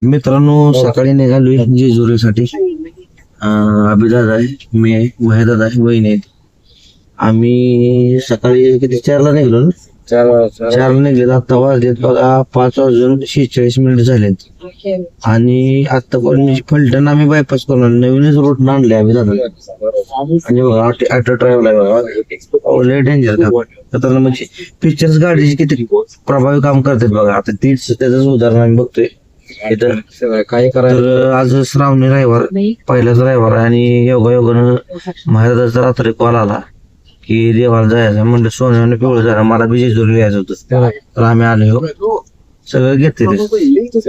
मित्रांनो सकाळी निघालोय जेजुरीसाठी. अभिदादा आहे, मी आहे, वहीदादा आहे, वहिनी आहे. आम्ही सकाळी किती 4ला निघलो ना. 4ला निघले. आता वाजलेत बघा 5:46 झालेत. आणि आतापर्यंत फलटण आम्ही बायपास करणार, नवीनच रूट आणले आम्ही दादा. आणि बघा ऑटो ट्रॅव्हल आहे बघा, लय डेंजर का म्हणजे पिक्चर्स गाडीची किती प्रभावी काम करतात बघा. आता तीच त्याच उदाहरण आम्ही बघतोय इथं. काय करायचं आज श्रावणी रविवार, पहिलाच रविवार आहे. आणि योगायोगानं महाराजाचा रात्री कॉल आला की देवाला जायचं. म्हणलं सोन्याने पिवळं झालं, मला बी जेजुरीला यायचं होतं. तर आम्ही आलो, सगळं घेतले.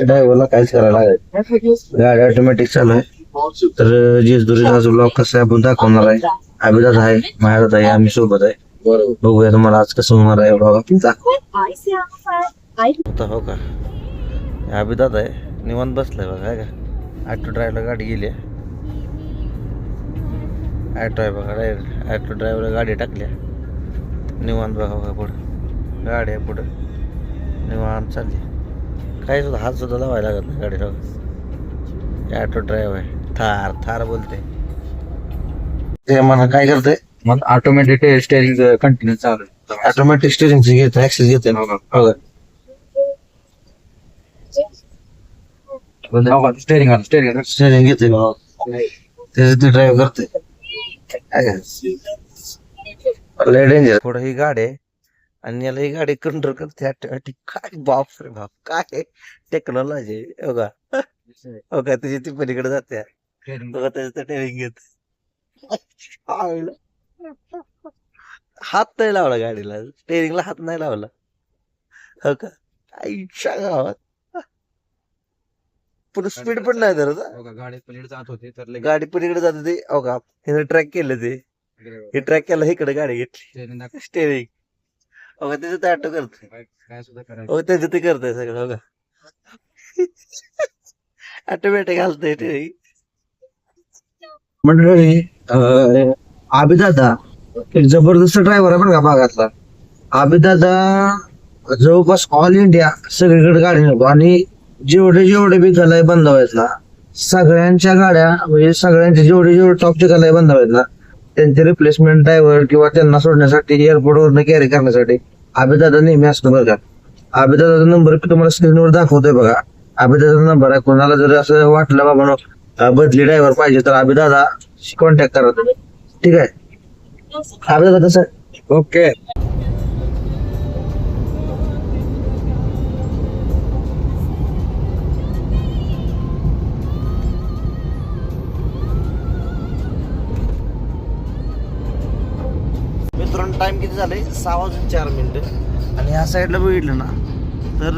ड्रायव्हरला काहीच करायला लागेल, गाडी ऑटोमॅटिक चालू आहे. तर जेजुरीचा ब्लॉग कसा आहे आपण दाखवणार आहे. अभिदास आहे, महाराज आहे, आम्ही सोबत आहे. बघूया तुम्हाला आज कसं होणार आहे ब्लॉग आपण. हो का, अभिदास आहे, निवांत बसलाय बघा. आहे का, ऑटो ड्रायव्हरला गाडी गेली. ऑटो आहे बघा, ऑटो ड्रायव्हरला गाडी टाकल्या. निवांत बघा बघा, पुढं गाडी आहे, पुढं निवांत चालली. काही सुद्धा हात सुद्धा लावायला लागत नाही गाडी. बघा ऑटो ड्रायव्हर आहे, थार थार बोलते. ते म्हणा काय करते, मग ऑटोमॅटिक स्टेरिंग कंटिन्यू चालू आहे. ऑटोमॅटिक स्टेरिंग घेत, ऍक्सेस घेते ना बघा. स्टेरिंग घेते त्याचं ते ड्राईव्ह करते. लय डेंजर. पुढे ही गाडी आहे आणि याला ही गाडी कंट्रोल करते ऑटोमॅटिक. काय बाप रे बाप, काय टेक्नॉलॉजी बघा. हो का, त्याची ती पलीकडे जाते बघा, त्याचं टेरिंग घेत. हात नाही लावला गाडीला, स्टेरिंगला हात नाही लावला. हो का, आईच्या गावात पुढे स्पीड पण नाही धरत. गाडी पलीकडे जात होती तर गाडी पलीकडे जात होती. हो का, हिने ट्रॅक केलं, ते हे ट्रॅक केलं, इकडे गाडी घेतली स्टेरिंग. हो का, त्याचं ते ऑटो करत, काय सुद्धा करायचं. हो त्याचं ते करतंय सगळं. हो का, ऑटोमॅटिक घालतंय स्टेरिंग. मंडळी, अभिदादा एक जबरदस्त ड्रायव्हर आहे बरं का भागातला. अभिदादा जवळपास ऑल इंडिया सगळीकडे गाडी नको. आणि जेवढे बी कलाई बांधावेत ना, सगळ्यांच्या गाड्या म्हणजे सगळ्यांचे जेवढे टॉपचे कलाई बांधावेत ना, त्यांचे रिप्लेसमेंट ड्रायव्हर किंवा त्यांना सोडण्यासाठी एअरपोर्टवरनं कॅरी करण्यासाठी अभिदादा नेहमी असतो बरं का. अभिदादाचा नंबर तुम्हाला स्क्रीनवर दाखवतोय बघा. अभिदादाचा नंबर आहे. कोणाला जर असं वाटलं बाबा बदली ड्रायव्हर पाहिजे तर अभिदादा कॉन्टॅक्ट करा तुम्ही, ठीक आहे. अभिदादा तसं ओके. मित्रांनो, टाइम किती झालंय, 6:04. आणि ह्या साईडला बघितलं ना तर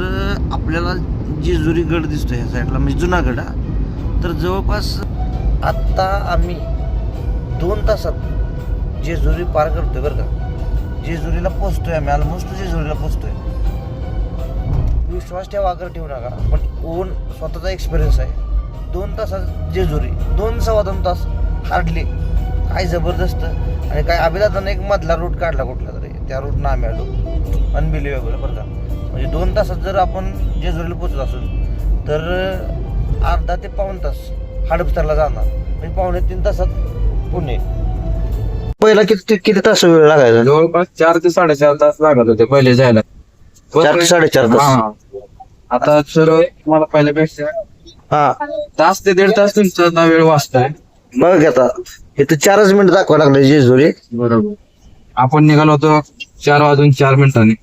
आपल्याला जेजुरी गड दिसतोय ह्या साईडला, म्हणजे जुनागड. तर जवळपास आत्ता आम्ही 2 तासात जेजुरी पार करतोय बरं का. जेजुरीला पोचतोय आम्ही, ऑलमोस्ट जेजुरीला पोचतोय. विश्वास ठेवा कर ठेवू नका, पण ओन स्वतःचा एक्सपिरियन्स आहे. 2 तासात जेजुरी, 2-2.25 तास हार्डली. काय जबरदस्त. आणि काय अभिदादानं एक मधला रूट काढला कुठला तरी, त्या रूटनं आम्ही आलो. अनबिलिव्हेबल बरं का. म्हणजे 2 तासात जर आपण जेजुरीला पोचत असून तर अर्धा ते पाऊण तास हडपसरला जाणार, म्हणजे 2.5-3 तासात पुणे. पहिला किती तास वेळ लागायचा? जवळपास 4 ते 4.5 तास लागत होते पहिले जायला. 4 ते 4.5 तास. आता सर मला पहिल्यापेक्षा तास ते 1.5 तास तुमचा वेळ वाचताय. बघ आता इथं 4च मिनिट दाखवा लागले जेजुरी. बरोबर. आपण निघालो होतो 4:04.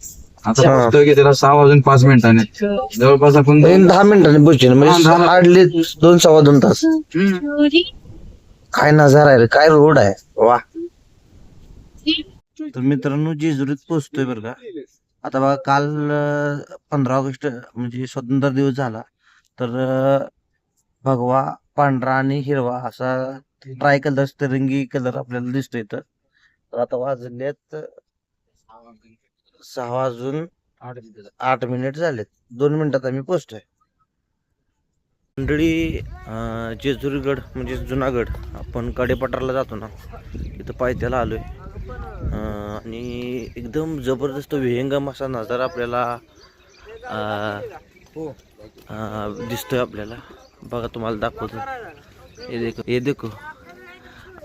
आता पोहोचतोय की त्याला 6:05. जवळपास आपण 10 मिनिटांनी पोहोचेल, म्हणजे हार्डली 2-2.25 तास. काय नजारा आहे, काय रोड आहे, वा. तर मित्रांनो, जेजुरीत पोहोचतोय बरं का. आता बघा, काल 15 ऑगस्ट म्हणजे स्वातंत्र्य दिवस झाला. तर भगवा, पांढरा आणि हिरवा असा ट्राय कलर, तिरंगी कलर आपल्याला दिसतोय इथं. तर आता वाजलेत 6:08 झालेत. 2 मिनिटात आम्ही पोहोचतोय. मंडळी, जेजुरीगड म्हणजे जुनागड, आपण कडेपठारला जातो ना, तिथं पायथ्याला आलोय. आणि एकदम जबरदस्त विहंगम असा नजारा आपल्याला दिसतोय आपल्याला. बघा तुम्हाला दाखवतो. हे देखो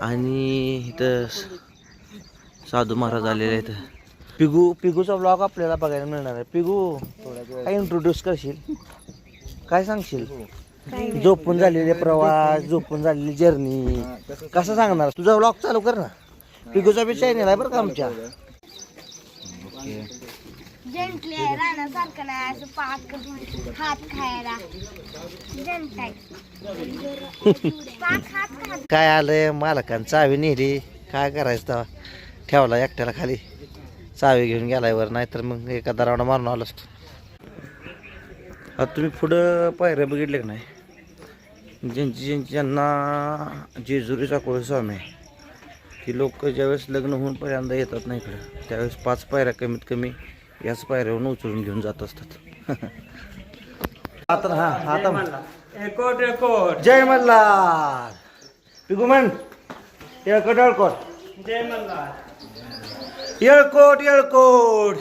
आणि इथं साधू महाराज आलेले आहेत. पिगूचा ब्लॉग आपल्याला बघायला मिळणार आहे. पिगू काय इंट्रोड्यूस करशील, काय सांगशील? झोपून झालेले प्रवास, झोपून झालेली जर्नी कसं सांगणार? तुझा ब्लॉग चालू कर ना. पिगूचा बी चॅनल आहे बरं का आमच्या. जेंटली आहे, राहण्यासारखं नाही असं पाक हात खायला. काय आलंय मालकान चावी नेली, काय करायचं तेव्हा? ठेवला एकट्याला खाली, चावी घेऊन गेलाय वर, नाहीतर मग एखादा रावडा मारून आलो असतो. आता तुम्ही पुढं पायऱ्या बघितले का नाही? ज्यांना जेजुरीचा कोळस्वामी आहे ती लोक ज्यावेळेस लग्न होऊन पहिल्यांदा येतात ना इकडं, त्यावेळेस 5 पायऱ्या कमीत कमी याच पायऱ्यावरून उचलून घेऊन जात असतात. आता जय मल्हार. पिगू म्हण येळकोट. जय मल्हार. येळकोट.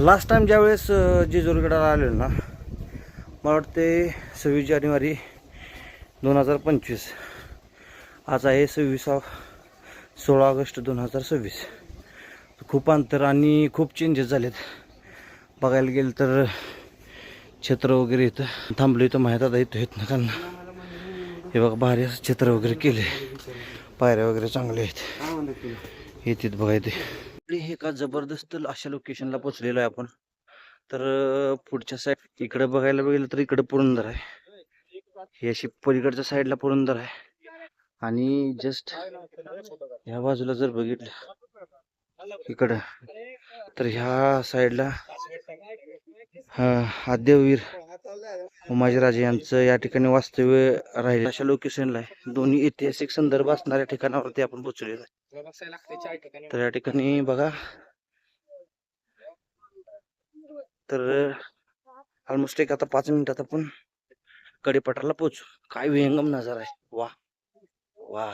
लास्ट टाइम ज्यावेळेस जेजुरीगडाला आलेलो ना, मला वाटते 26 जानेवारी 2025. आज आहे 16 ऑगस्ट 2026. खूप अंतर आणि खूप चेंजेस झालेत. बघायला गेलं तर छत्र वगैरे इथं थांबलो, इथं माहीत आता इथं येत ना कारण हे बघा भारी असं छत्र वगैरे केले, पायऱ्या वगैरे चांगले आहेत. येतात बघा इथे. हे का जबरदस्त अशा लोकेशनला पोचलेलो आहे आपण. तर पुढच्या साईड इकडे बघायला गेलं तर इकडे पुरंदर आहे, ही अशी पलीकडच्या साईडला पुरंदर आहे. आणि जस्ट ह्या बाजूला जर बघितलं इकडं तर ह्या साईडला आद्यवीर उमाजीराजे यांचं या ठिकाणी वास्तव्य राहील अशा लोकेशनला आहे. दोन्ही ऐतिहासिक संदर्भ असणाऱ्या ठिकाणावरती आपण पोचलेलो आहे. तर या ठिकाणी बघा, तर ऑलमोस्ट एक आता 5 मिनिटात आपण कडेपठारला पोहोचू. काय विहंगम नजारा आहे, वा वा.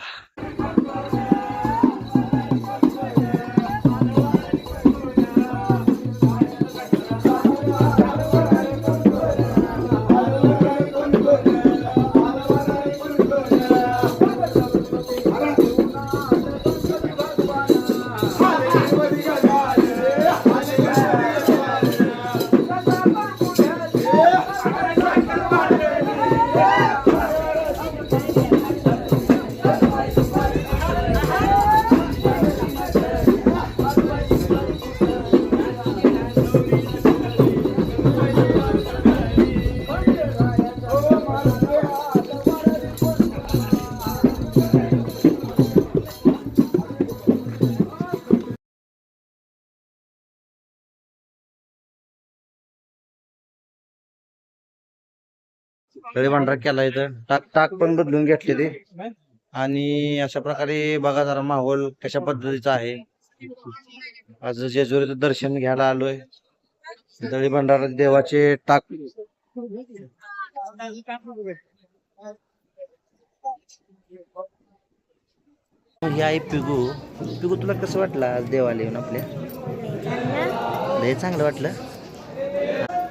तरी पांढरा केला इथं, टाक पण बदलून घेतले ते. आणि अशा प्रकारे बघा जरा माहोल कशा पद्धतीचा आहे. आज जेजुरीचं दर्शन घ्यायला आलोय. दळी भंडारा देवाचे टाक. ही आहे पिगू. तुला कसं वाटलं आज देवाला येऊन आपल्या? लय चांगलं वाटलं.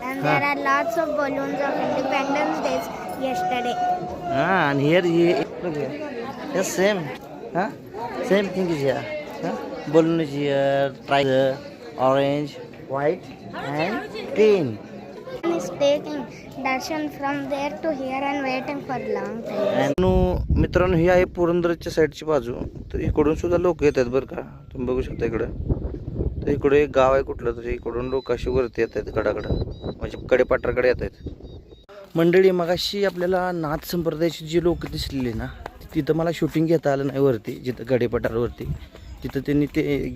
And there are lots of balloons of Independence Day yesterday. And here look here. Yes, same thing is here. Balloon is here, triangle, orange, white, and green. And is taking darshan from there to here and waiting for long time. मित्रांनो, ही आहे पुरंदरच्या साईडची बाजू. तर इकडून सुद्धा लोक येतात बरं का, तुम्ही बघू शकता इकडं. तर इकडे एक गाव आहे कुठलं तरी, इकडून लोक अशी वरती येत आहेत गडाकडं, म्हणजे कडेपठाराकडे येत आहेत. मंडळी, मगाशी आपल्याला नाथ संप्रदायाची जी लोक दिसलेली ना, तिथं मला शूटिंग घेता आलं नाही वरती, जिथं कडेपठारावरती. तिथं त्यांनी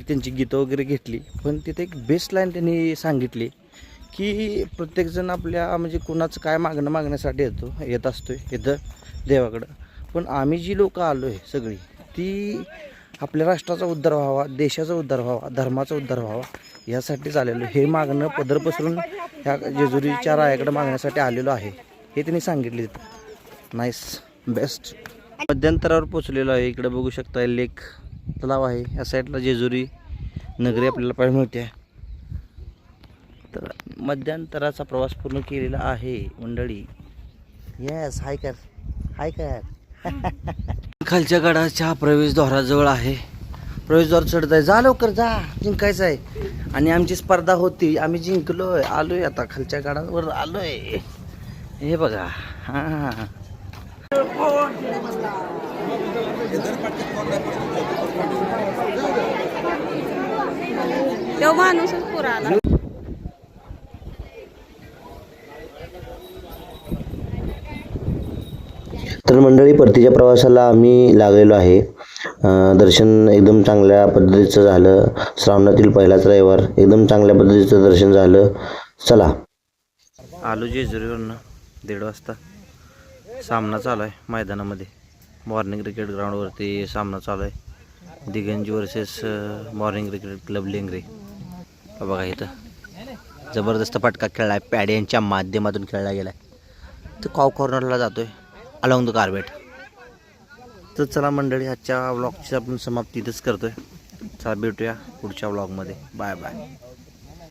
त्यांची गीतं वगैरे घेतली. पण तिथे एक बेस्ट लाईन त्यांनी सांगितली की प्रत्येकजण आपल्या म्हणजे कुणाचं काय मागण्यासाठी येत असतोय इथं देवाकडं. पण आम्ही जी लोक आलो आहे सगळी, ती आपल्या राष्ट्राचा उद्धार व्हावा, देशाचा उद्धार व्हावा, धर्माचा उद्धार व्हावा यासाठीच आलेलो. हे मागणं पदर पसरून ह्या जेजुरीच्या रायाकडे मागण्यासाठी आलेलो आहे, हे त्यांनी सांगितले तिथं. Nice, best. मध्यंतरावर पोचलेलो आहे. इकडे बघू शकता लेक तलाव आहे. या साईडला जेजुरी नगरी आपल्याला पाहायला मिळते. मध्यंतराचा प्रवास पूर्ण केलेला आहे मंडळी. येस, हाय कर खालच्या गडाच्या प्रवेशद्वाराजवळ आहे. प्रवेशद्वार चढत आहे. जा लवकर जा, जिंकायचं आहे. आणि आमची स्पर्धा होती, आम्ही जिंकलोय. आलोय आता खालच्या गडावर आलोय. हे बघा. हां तो माणूसच पुराला. तर मंडळी, परतीच्या प्रवासाला आम्ही लागलेलो आहे. दर्शन एकदम चांगल्या पद्धतीचं झालं. श्रावणातील पहिलाच रविवार, एकदम चांगल्या पद्धतीचं दर्शन झालं. चला, आलो जेजुरीवरनं 1:30 वाजता. सामना चालू आहे मैदानामध्ये. मॉर्निंग क्रिकेट ग्राउंडवरती सामना चालू आहे. दिगंजी वर्सेस मॉर्निंग क्रिकेट क्लब लेंगरे. बघा इथं जबरदस्त फटका खेळला आहे. पॅड यांच्या माध्यमातून खेळला गेला आहे. तो कॉर्नरला जातो आहे अलॉंग द कार्पेट. तर चला मंडळी, आजच्या व्लॉगची आपण समाप्ती इथंच करतो आहे. चला भेटूया पुढच्या व्लॉगमध्ये. Bye bye.